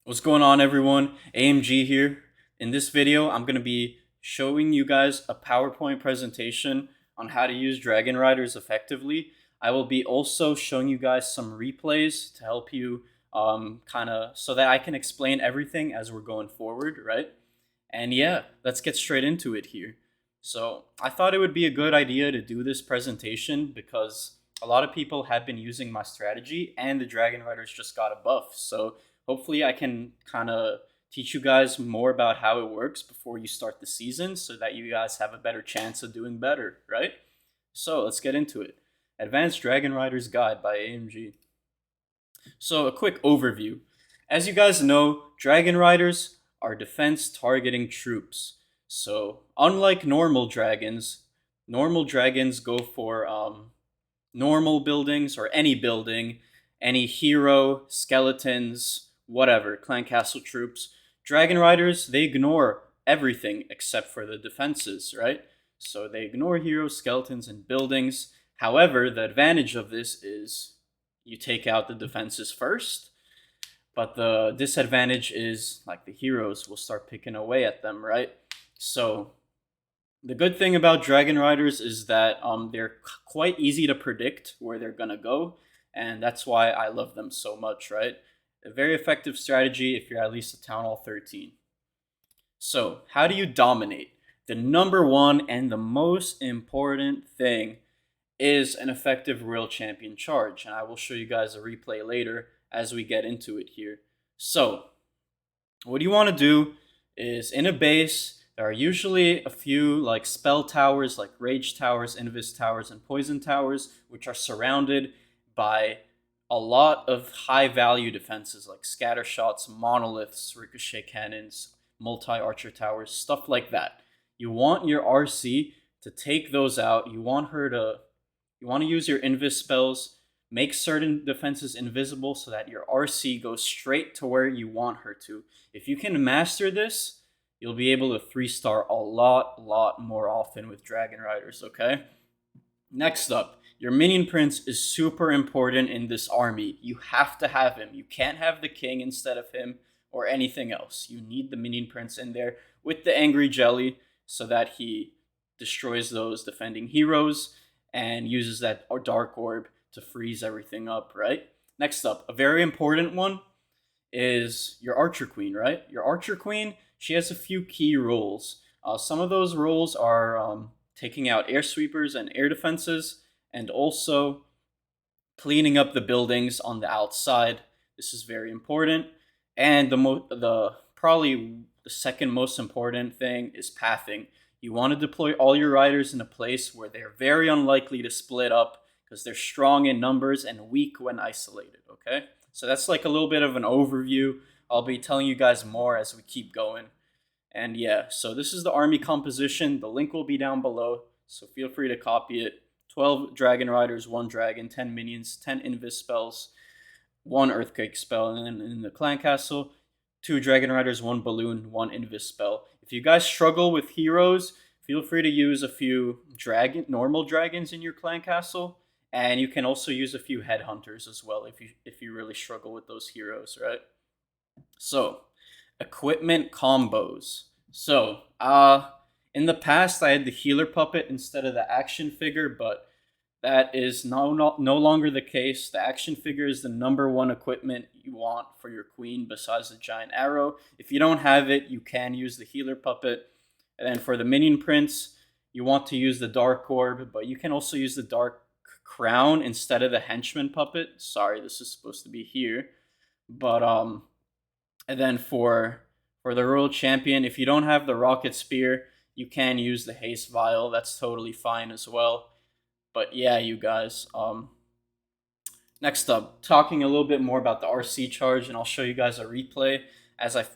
What's going on, everyone? AMG here. In this video, I'm going to be showing you guys a PowerPoint presentation on how to use Dragon Riders effectively. I will be also showing you guys some replays to help you kind of so that I can explain everything as we're going forward, right? And yeah, let's get straight into it here. So I thought it would be a good idea to do this presentation because a lot of people have been using my strategy and the Dragon Riders just got a buff. So hopefully I can kind of teach you guys more about how it works before you start the season so that you guys have a better chance of doing better, right? So let's get into it. Advanced Dragon Riders Guide by AMG. So a quick overview. As you guys know, Dragon Riders are defense targeting troops. So unlike normal dragons go for normal buildings or any building, any hero, skeletons, whatever, clan castle troops. Dragon Riders, they ignore everything except for the defenses, right? So they ignore heroes, skeletons, and buildings. However, the advantage of this is you take out the defenses first, but the disadvantage is like the heroes will start picking away at them, right? So the good thing about Dragon Riders is that they're quite easy to predict where they're gonna go, and that's why I love them so much, right? A very effective strategy if you're at least a Town Hall 13. So, how do you dominate? The number one and the most important thing is an effective Royal Champion charge, and I will show you guys a replay later as we get into it here. So, what you want to do is in a base, there are usually a few like spell towers, like rage towers, invis towers, and poison towers, which are surrounded by a lot of high value defenses like scatter shots, monoliths, ricochet cannons, multi archer towers, stuff like that. You want your RC to take those out. You want to use your invis spells, make certain defenses invisible so that your RC goes straight to where you want her to. If you can master this, you'll be able to 3-star a lot more often with Dragon Riders, okay? Next up, your minion prince is super important in this army. You have to have him. You can't have the king instead of him or anything else. You need the minion prince in there with the angry jelly so that he destroys those defending heroes and uses that dark orb to freeze everything up, right? Next up, a very important one is your Archer Queen, right? Your Archer Queen, she has a few key roles. Some of those roles are taking out air sweepers and air defenses, and also cleaning up the buildings on the outside. This is very important. And the probably the second most important thing is pathing. You want to deploy all your riders in a place where they're very unlikely to split up because they're strong in numbers and weak when isolated, okay? So that's like a little bit of an overview. I'll be telling you guys more as we keep going. And yeah, so this is the army composition. The link will be down below, so feel free to copy it. 12 Dragon Riders, 1 Dragon, 10 minions, 10 Invis spells, 1 Earthquake spell, and then in the Clan Castle, 2 Dragon Riders, 1 Balloon, 1 Invis spell. If you guys struggle with heroes, feel free to use a few normal dragons in your Clan Castle, and you can also use a few Headhunters as well if you really struggle with those heroes, right? So, equipment combos. So, in the past, I had the healer puppet instead of the action figure, but that is no longer the case. The action figure is the number one equipment you want for your queen besides the giant arrow. If you don't have it, you can use the healer puppet. And then for the minion prince, you want to use the dark orb, but you can also use the dark crown instead of the henchman puppet. Sorry, this is supposed to be here. But and then for the royal champion, if you don't have the rocket spear, you can use the haste vial. That's totally fine as well. But yeah, you guys. Next up, talking a little bit more about the RC charge, and I'll show you guys a replay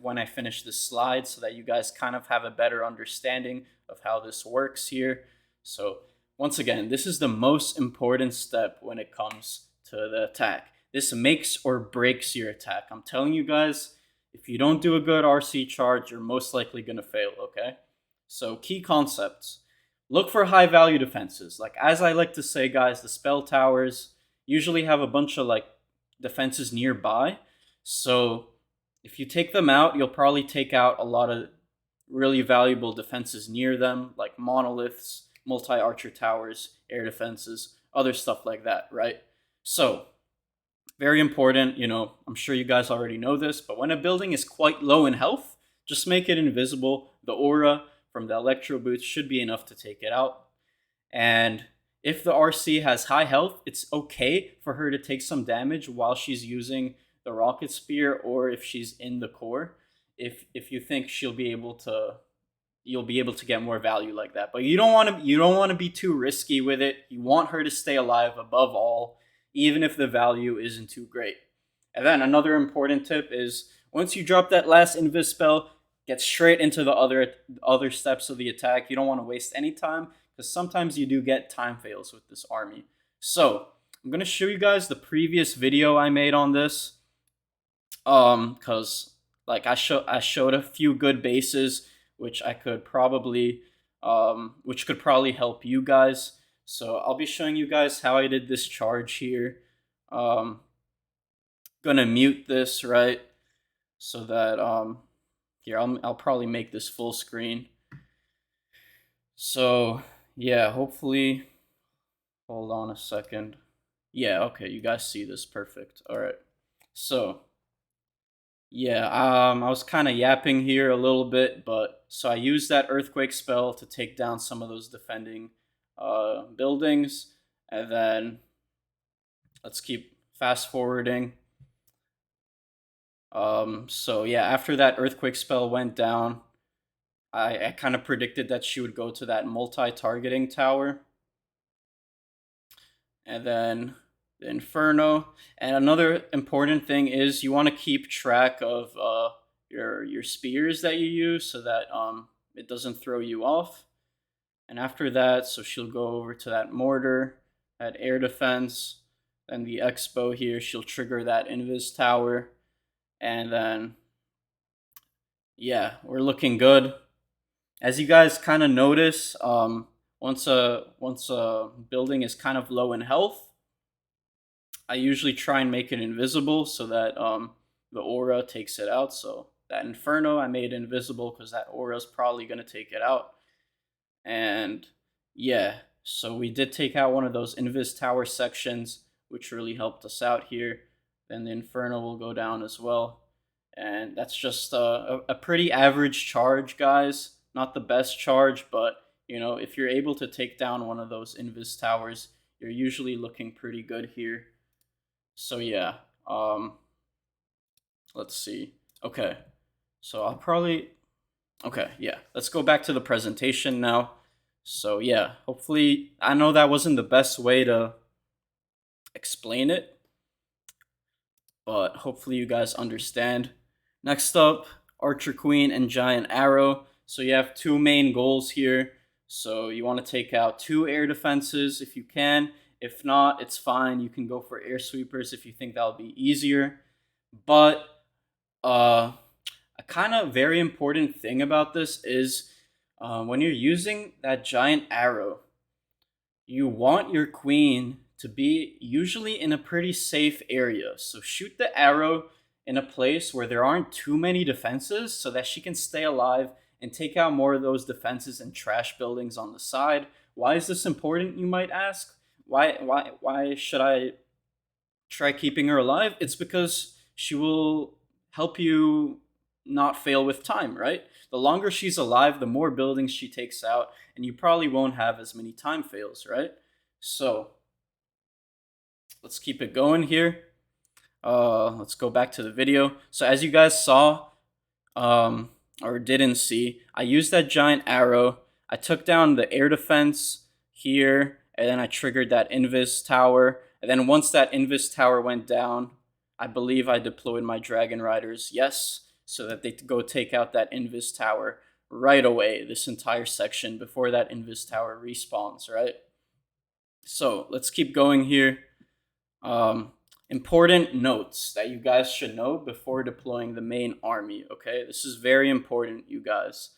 when I finish this slide, so that you guys kind of have a better understanding of how this works here. So once again, this is the most important step when it comes to the attack. This makes or breaks your attack. I'm telling you guys, if you don't do a good RC charge, you're most likely going to fail, okay? So key concepts. Look for high value defenses. Like, as I like to say, guys, the spell towers usually have a bunch of like defenses nearby. So If you take them out, you'll probably take out a lot of really valuable defenses near them, like monoliths, multi-archer towers, air defenses, other stuff like that, right? So, very important, I'm sure you guys already know this, but when a building is quite low in health, just make it invisible. The aura from the electro boots should be enough to take it out. And if the RC has high health, it's okay for her to take some damage while she's using the rocket spear, or if she's in the core. If you think you'll be able to get more value like that. But you don't want to be too risky with it. You want her to stay alive above all, even if the value isn't too great. And then another important tip is once you drop that last invis spell, get straight into the other steps of the attack. You don't want to waste any time because sometimes you do get time fails with this army. So I'm gonna show you guys the previous video I made on this, because like I showed a few good bases which which could probably help you guys. So I'll be showing you guys how I did this charge here. Gonna mute this, right, so that here I'll probably make this full screen. So yeah, hopefully, hold on a second. Yeah, okay, you guys see this perfect. All right, so yeah, I was kind of yapping here a little bit, but so I used that earthquake spell to take down some of those defending buildings, and then let's keep fast forwarding. So yeah, after that earthquake spell went down, I kind of predicted that she would go to that multi-targeting tower, and then the Inferno. And another important thing is you want to keep track of your spears that you use so that it doesn't throw you off. And after that, so she'll go over to that mortar, that air defense, then the Expo here. She'll trigger that Invis tower, and then yeah, we're looking good. As you guys kind of notice, once a building is kind of low in health, I usually try and make it invisible so that the aura takes it out. So that Inferno I made invisible because that aura is probably going to take it out. And yeah, so we did take out one of those Invis tower sections, which really helped us out here. Then the Inferno will go down as well. And that's just a pretty average charge, guys. Not the best charge, but if you're able to take down one of those Invis towers, you're usually looking pretty good here. So yeah, let's see. Okay, so okay, yeah, let's go back to the presentation now. So yeah, hopefully, I know that wasn't the best way to explain it, but hopefully you guys understand. Next up, Archer Queen and Giant Arrow. So you have two main goals here. So you want to take out 2 air defenses if you can. If not, it's fine. You can go for air sweepers if you think that'll be easier. But a kind of very important thing about this is when you're using that giant arrow, you want your queen to be usually in a pretty safe area. So shoot the arrow in a place where there aren't too many defenses so that she can stay alive and take out more of those defenses and trash buildings on the side. Why is this important, you might ask? Why should I try keeping her alive? It's because she will help you not fail with time, right? The longer she's alive, the more buildings she takes out, and you probably won't have as many time fails, right? So let's keep it going here. Let's go back to the video. So as you guys saw, or didn't see, I used that giant arrow. I took down the air defense here, and then I triggered that Invis tower. And then once that Invis tower went down, I believe I deployed my Dragon Riders, yes, so that they go take out that Invis tower right away, this entire section, before that Invis tower respawns, right? So let's keep going here. Important notes that you guys should know before deploying the main army, okay? This is very important, you guys.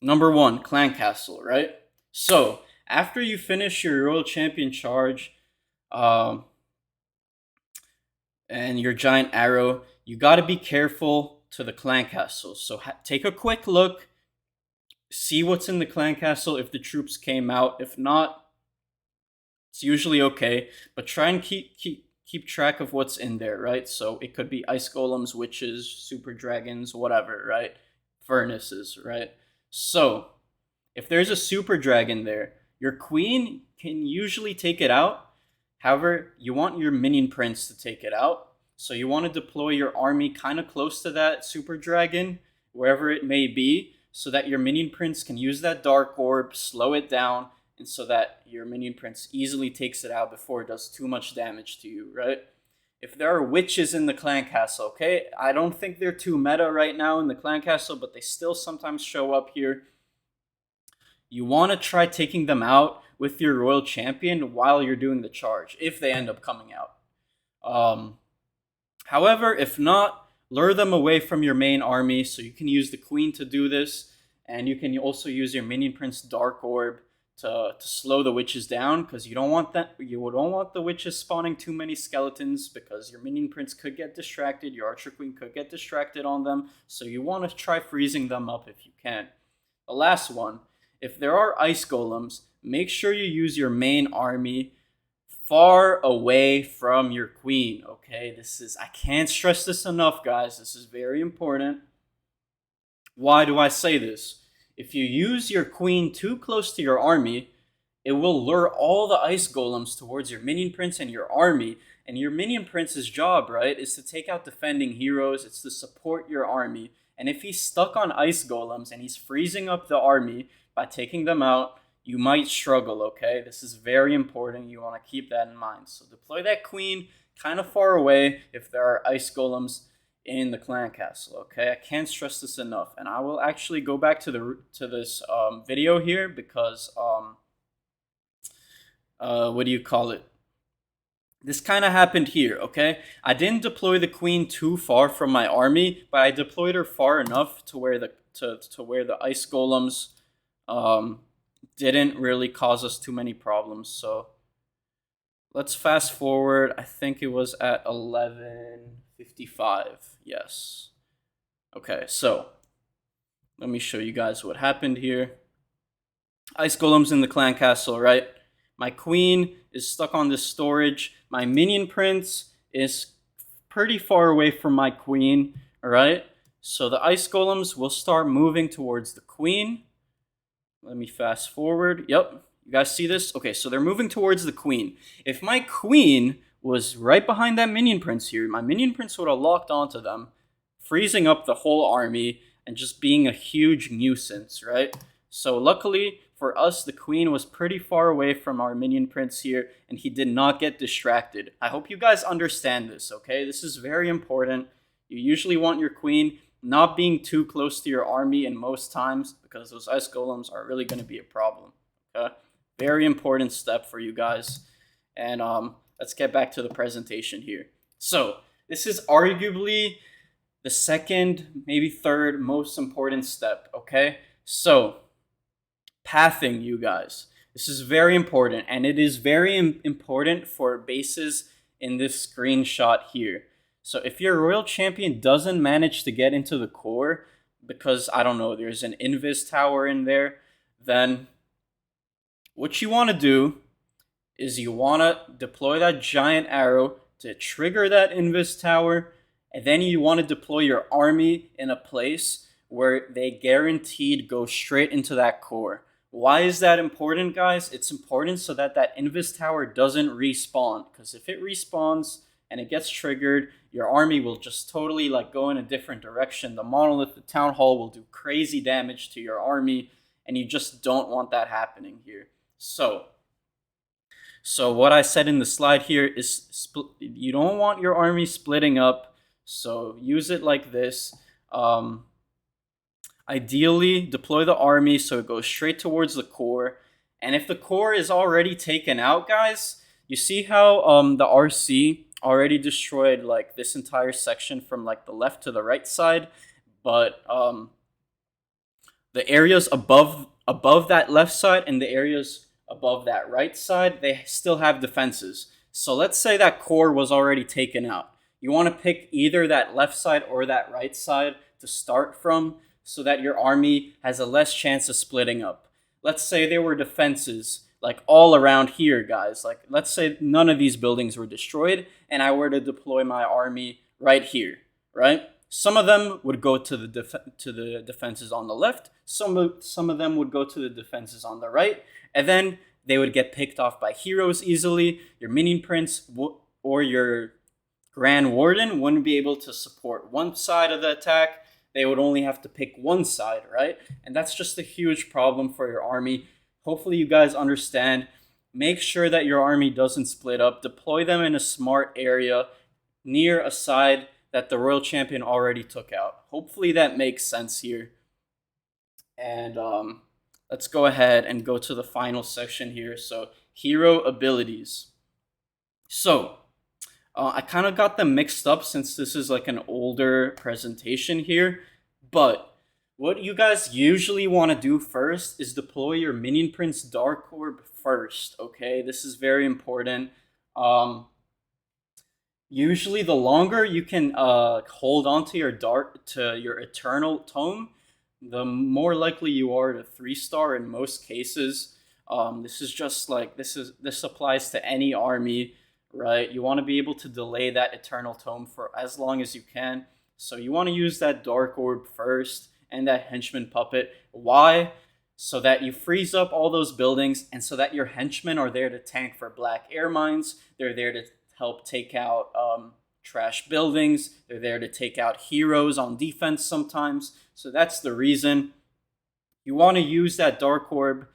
Number 1, Clan Castle, right? So, after you finish your Royal Champion charge, and your giant arrow, you got to be careful to the clan castle. So take a quick look, see what's in the clan castle if the troops came out. If not, it's usually okay, but try and keep track of what's in there, right? So it could be ice golems, witches, super dragons, whatever, right? Furnaces, right? So if there's a super dragon there, your queen can usually take it out. However, you want your minion prince to take it out. So you want to deploy your army kind of close to that super dragon, wherever it may be, so that your minion prince can use that dark orb, slow it down, and so that your minion prince easily takes it out before it does too much damage to you, right? If there are witches in the clan castle, okay, I don't think they're too meta right now in the clan castle, but they still sometimes show up here. You want to try taking them out with your royal champion while you're doing the charge, if they end up coming out. However, if not, lure them away from your main army, so you can use the queen to do this, and you can also use your minion prince dark orb to slow the witches down, because you don't want the witches spawning too many skeletons, because your minion prince could get distracted, your archer queen could get distracted on them, so you want to try freezing them up if you can. The last one, if there are ice golems, make sure you use your main army far away from your queen, okay? I can't stress this enough, guys. This is very important. Why do I say this? If you use your queen too close to your army, it will lure all the ice golems towards your minion prince and your army. And your minion prince's job, right, is to take out defending heroes. It's to support your army. And if he's stuck on ice golems and he's freezing up the army by taking them out, you might struggle, okay? This is very important. You want to keep that in mind. So deploy that queen kind of far away if there are ice golems in the clan castle, okay? I can't stress this enough. And I will actually go back to this video here because what do you call it? This kind of happened here, okay? I didn't deploy the queen too far from my army, but I deployed her far enough to where the ice golems didn't really cause us too many problems. So let's fast forward. I think it was at 11:55. Yes. Okay, so let me show you guys what happened here. Ice golems in the clan castle, right? My queen is stuck on this storage. My minion prince is pretty far away from my queen, all right? So the ice golems will start moving towards the queen. Let me fast forward. Yep, you guys see this? Okay, so they're moving towards the queen. If my queen was right behind that minion prince here, my minion prince would have locked onto them, freezing up the whole army and just being a huge nuisance, right? So luckily for us, the queen was pretty far away from our minion prince here, and he did not get distracted. I hope you guys understand this, okay? This is very important. You usually want your queen not being too close to your army in most times, because those ice golems are really going to be a problem, okay? Very important step for you guys. And let's get back to the presentation here. So this is arguably the second, maybe third most important step, okay? So pathing, you guys. This is very important, and it is very important for bases in this screenshot here. So if your royal champion doesn't manage to get into the core because, I don't know, there's an invis tower in there, then what you want to do is you want to deploy that giant arrow to trigger that invis tower, and then you want to deploy your army in a place where they guaranteed go straight into that core. Why is that important, guys? It's important so that that invis tower doesn't respawn, because if it respawns and it gets triggered, your army will just totally like go in a different direction. The monolith, the town hall will do crazy damage to your army, and you just don't want that happening here. So what I said in the slide here is you don't want your army splitting up, so use it like this. Ideally, deploy the army so it goes straight towards the core. And if the core is already taken out, guys, you see how the RC already destroyed like this entire section from like the left to the right side, but the areas above that left side and the areas above that right side, they still have defenses. So let's say that core was already taken out. You want to pick either that left side or that right side to start from so that your army has a less chance of splitting up. Let's say there were defenses like all around here, guys. Like, let's say none of these buildings were destroyed and I were to deploy my army right here, right? Some of them would go to the defenses on the left. Some of them would go to the defenses on the right, and then they would get picked off by heroes easily. Your minion prince or your Grand Warden wouldn't be able to support one side of the attack. They would only have to pick one side, right? And that's just a huge problem for your army. Hopefully, you guys understand. Make sure that your army doesn't split up. Deploy them in a smart area near a side that the Royal Champion already took out. Hopefully, that makes sense here. And let's go ahead and go to the final section here. So, hero abilities. So, I kind of got them mixed up since this is like an older presentation here. But what you guys usually want to do first is deploy your Minion Prince Dark Orb first, okay? This is very important. Usually the longer you can hold on to your Eternal Tome, the more likely you are to 3-star in most cases. This is just like this applies to any army, right? You want to be able to delay that Eternal Tome for as long as you can. So you want to use that Dark Orb first and that Henchman Puppet. Why? So that you freeze up all those buildings and so that your henchmen are there to tank for black air mines. They're there to help take out trash buildings. They're there to take out heroes on defense sometimes. So that's the reason. You want to use that Dark Orb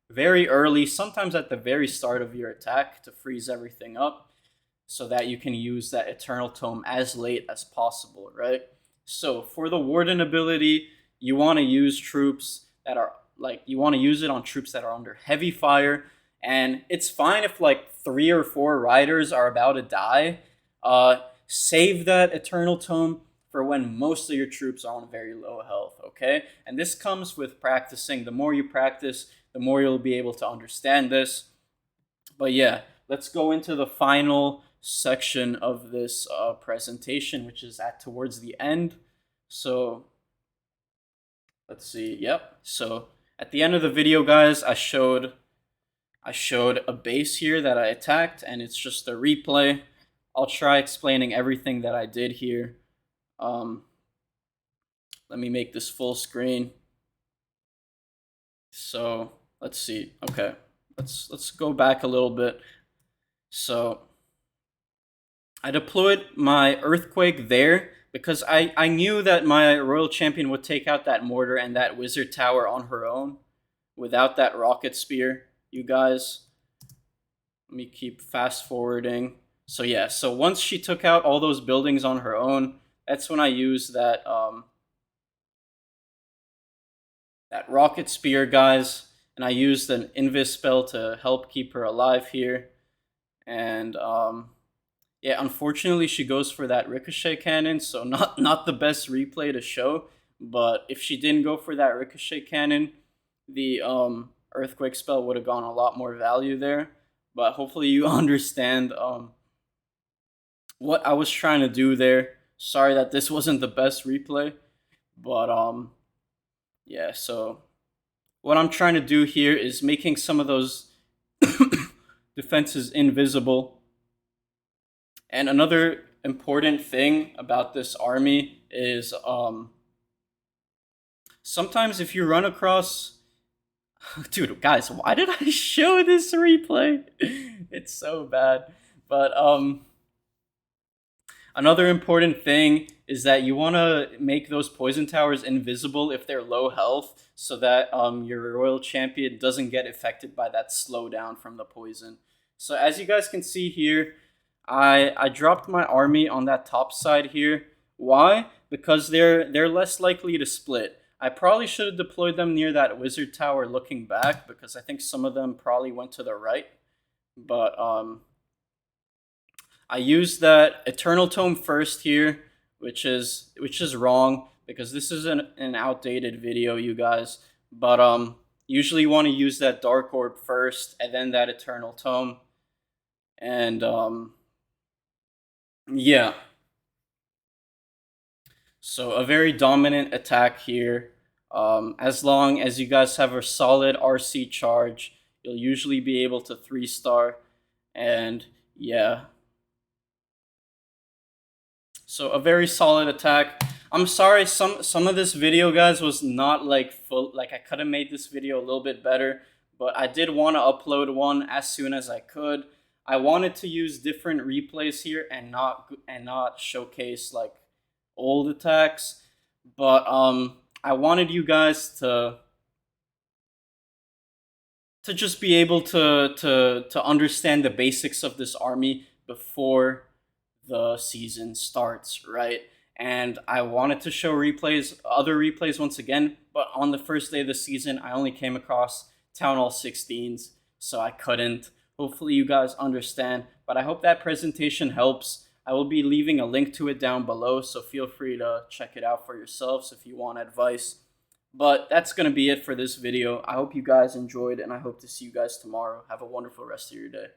very early, sometimes at the very start of your attack to freeze everything up so that you can use that Eternal Tome as late as possible, right? So for the Warden ability, you want to use troops that are you want to use it on troops that are under heavy fire. And it's fine if like 3 or 4 riders are about to die. Save that Eternal Tome for when most of your troops are on very low health, okay? And this comes with practicing. The more you practice, the more you'll be able to understand this. But yeah, let's go into the final section of this presentation, which is towards the end. So let's see. Yep. So at the end of the video, guys, I showed a base here that I attacked, and it's just a replay. I'll try explaining everything that I did here. Let me make this full screen. So let's see. Okay, let's go back a little bit. So I deployed my Earthquake there because I knew that my Royal Champion would take out that mortar and that Wizard Tower on her own without that Rocket Spear. You guys, let me keep fast forwarding. So yeah, so once she took out all those buildings on her own, that's when I used that that Rocket Spear, guys, and I used an Invis spell to help keep her alive here. And yeah, unfortunately she goes for that Ricochet Cannon, so not the best replay to show. But if she didn't go for that Ricochet Cannon, the Earthquake spell would have gone a lot more value there. But hopefully you understand what I was trying to do there. Sorry that this wasn't the best replay, but yeah, so what I'm trying to do here is making some of those defenses invisible. And another important thing about this army is sometimes if you run across dude, guys, why did I show this replay? It's so bad. But another important thing is that you want to make those poison towers invisible if they're low health so that your Royal Champion doesn't get affected by that slowdown from the poison. So as you guys can see here, I dropped my army on that top side here. Why? Because they're less likely to split. I probably should have deployed them near that Wizard Tower looking back because I think some of them probably went to the right. But I used that Eternal Tome first here, which is wrong because this is an outdated video, you guys. But usually you want to use that Dark Orb first and then that Eternal Tome. And yeah. So a very dominant attack here. As long as you guys have a solid RC charge, you'll usually be able to 3-star. And yeah, so a very solid attack. I'm sorry, some of this video, guys, was not like full. Like I could have made this video a little bit better, but I did want to upload one as soon as I could. I wanted to use different replays here and not showcase like old attacks, but I wanted you guys to just be able to understand the basics of this army before the season starts, right? And I wanted to show other replays once again, but on the first day of the season, I only came across Town Hall 16s, so I couldn't. Hopefully, you guys understand, but I hope that presentation helps. I will be leaving a link to it down below, so feel free to check it out for yourselves if you want advice. But that's going to be it for this video. I hope you guys enjoyed, and I hope to see you guys tomorrow. Have a wonderful rest of your day.